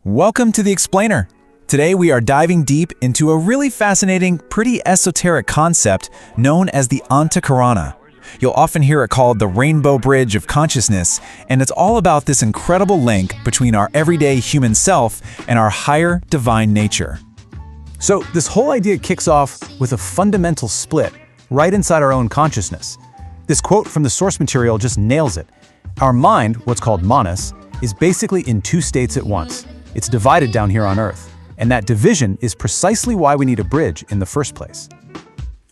Welcome to The Explainer. Today we are diving deep into a really fascinating, pretty esoteric concept known as the Antahkarana. You'll often hear it called the rainbow bridge of consciousness, and it's all about this incredible link between our everyday human self and our higher divine nature. So this whole idea kicks off with a fundamental split right inside our own consciousness. This quote from the source material just nails it. Our mind, what's called manas, is basically in two states at once. It's divided down here on Earth, and that division is precisely why we need a bridge in the first place.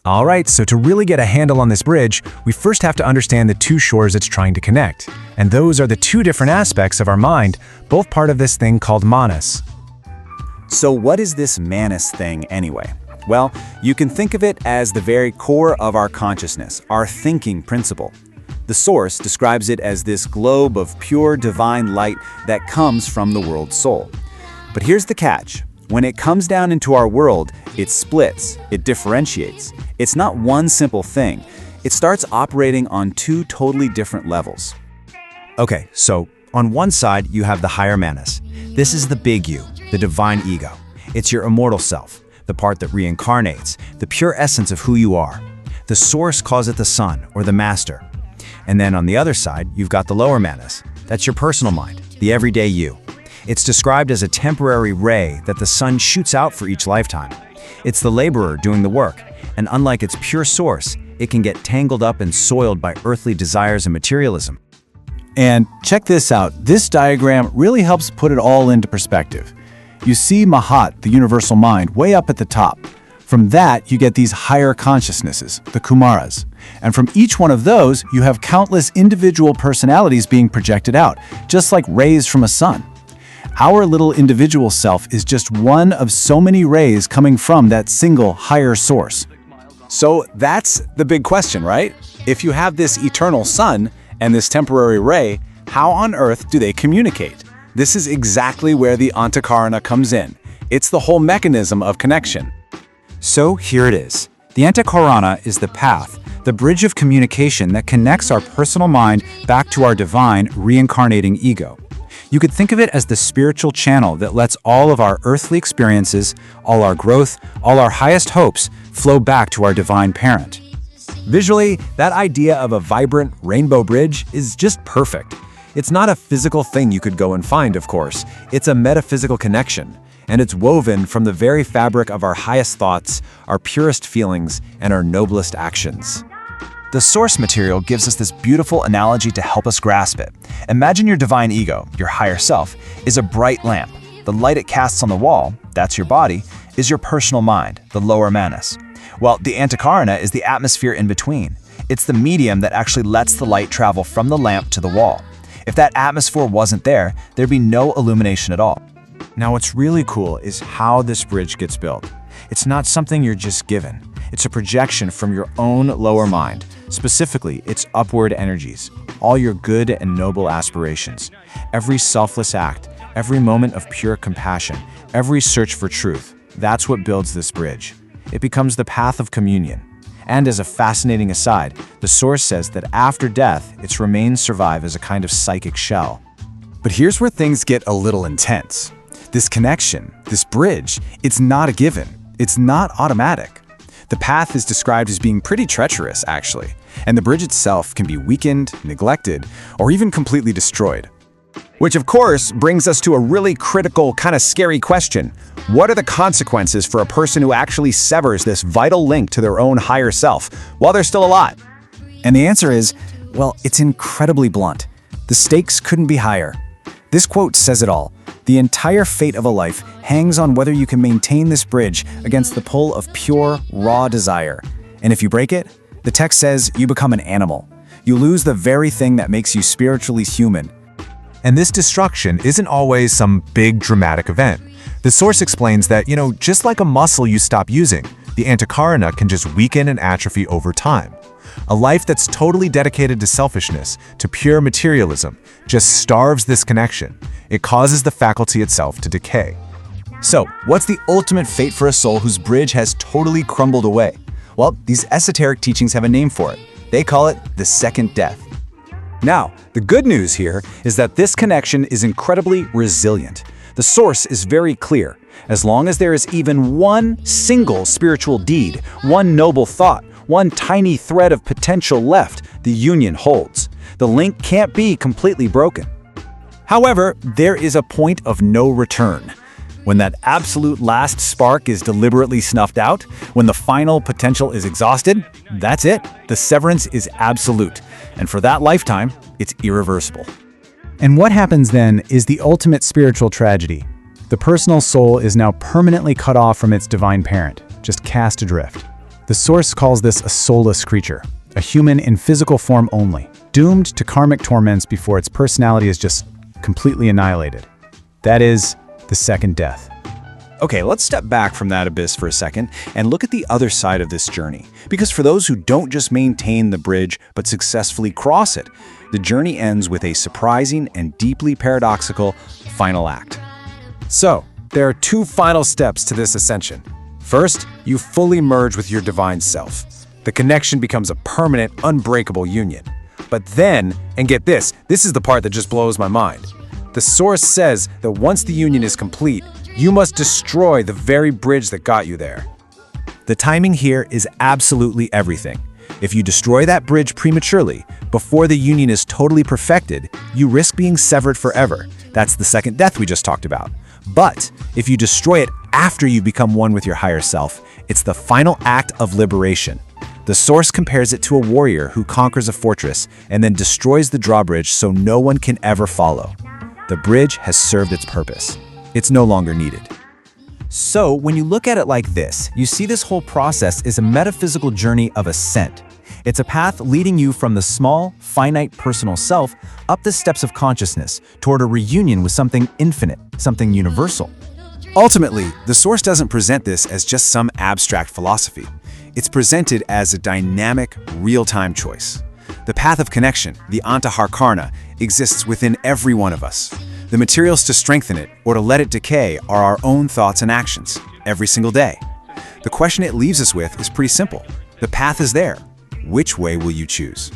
All right, so to really get a handle on this bridge, we first have to understand the two shores it's trying to connect. And those are the two different aspects of our mind, both part of this thing called manas. So what is this manas thing anyway? Well, you can think of it as the very core of our consciousness, our thinking principle. The source describes it as this globe of pure divine light that comes from the world soul. But here's the catch. When it comes down into our world, it splits, it differentiates. It's not one simple thing. It starts operating on two totally different levels. Okay, so on one side, you have the higher manas. This is the big you, the divine ego. It's your immortal self, the part that reincarnates, the pure essence of who you are. The source calls it the sun or the master. And then on the other side, you've got the lower manas. That's your personal mind, the everyday you. It's described as a temporary ray that the sun shoots out for each lifetime. It's the laborer doing the work, and unlike its pure source, it can get tangled up and soiled by earthly desires and materialism. And check this out. This diagram really helps put it all into perspective. You see Mahat, the universal mind, way up at the top. From that, you get these higher consciousnesses, the Kumaras. And from each one of those, you have countless individual personalities being projected out, just like rays from a sun. Our little individual self is just one of so many rays coming from that single higher source. So that's the big question, right? If you have this eternal sun and this temporary ray, how on earth do they communicate? This is exactly where the Antahkarana comes in. It's the whole mechanism of connection. So here it is. The Antahkarana is the path, the bridge of communication that connects our personal mind back to our divine, reincarnating ego. You could think of it as the spiritual channel that lets all of our earthly experiences, all our growth, all our highest hopes flow back to our divine parent. Visually, that idea of a vibrant rainbow bridge is just perfect. It's not a physical thing you could go and find, of course. It's a metaphysical connection, and it's woven from the very fabric of our highest thoughts, our purest feelings, and our noblest actions. The source material gives us this beautiful analogy to help us grasp it. Imagine your divine ego, your higher self, is a bright lamp. The light it casts on the wall, that's your body, is your personal mind, the lower manas. Well, the Antahkarana is the atmosphere in between. It's the medium that actually lets the light travel from the lamp to the wall. If that atmosphere wasn't there, there'd be no illumination at all. Now, what's really cool is how this bridge gets built. It's not something you're just given. It's a projection from your own lower mind. Specifically, its upward energies, all your good and noble aspirations, every selfless act, every moment of pure compassion, every search for truth. That's what builds this bridge. It becomes the path of communion. And as a fascinating aside, the source says that after death, its remains survive as a kind of psychic shell. But here's where things get a little intense. This connection, this bridge, it's not a given. It's not automatic. The path is described as being pretty treacherous, actually, and the bridge itself can be weakened, neglected, or even completely destroyed. Which, of course, brings us to a really critical, kind of scary question. What are the consequences for a person who actually severs this vital link to their own higher self while they're still alive? And the answer is, well, it's incredibly blunt. The stakes couldn't be higher. This quote says it all. The entire fate of a life hangs on whether you can maintain this bridge against the pull of pure, raw desire. And if you break it, the text says you become an animal. You lose the very thing that makes you spiritually human. And this destruction isn't always some big dramatic event. The source explains that, just like a muscle you stop using, the Antahkarana can just weaken and atrophy over time. A life that's totally dedicated to selfishness, to pure materialism, just starves this connection. It causes the faculty itself to decay. So, what's the ultimate fate for a soul whose bridge has totally crumbled away? Well, these esoteric teachings have a name for it. They call it the second death. Now, the good news here is that this connection is incredibly resilient. The source is very clear. As long as there is even one single spiritual deed, one noble thought, one tiny thread of potential left, the union holds. The link can't be completely broken. However, there is a point of no return. When that absolute last spark is deliberately snuffed out, when the final potential is exhausted, that's it. The severance is absolute. And for that lifetime, it's irreversible. And what happens then is the ultimate spiritual tragedy. The personal soul is now permanently cut off from its divine parent, just cast adrift. The Source calls this a soulless creature, a human in physical form only, doomed to karmic torments before its personality is just completely annihilated. That is the second death. Okay, let's step back from that abyss for a second and look at the other side of this journey. Because for those who don't just maintain the bridge, but successfully cross it, the journey ends with a surprising and deeply paradoxical final act. So, there are two final steps to this ascension. First, you fully merge with your divine self. The connection becomes a permanent, unbreakable union. But then, and get this is the part that just blows my mind. The Source says that once the union is complete, you must destroy the very bridge that got you there. The timing here is absolutely everything. If you destroy that bridge prematurely, before the union is totally perfected, you risk being severed forever. That's the second death we just talked about. But if you destroy it after you become one with your higher self, it's the final act of liberation. The Source compares it to a warrior who conquers a fortress and then destroys the drawbridge so no one can ever follow. The bridge has served its purpose. It's no longer needed. So, when you look at it like this, you see this whole process is a metaphysical journey of ascent. It's a path leading you from the small, finite personal self up the steps of consciousness toward a reunion with something infinite, something universal. Ultimately, the Source doesn't present this as just some abstract philosophy. It's presented as a dynamic, real-time choice. The path of connection, the Antahkarana, exists within every one of us. The materials to strengthen it or to let it decay are our own thoughts and actions, every single day. The question it leaves us with is pretty simple. The path is there. Which way will you choose?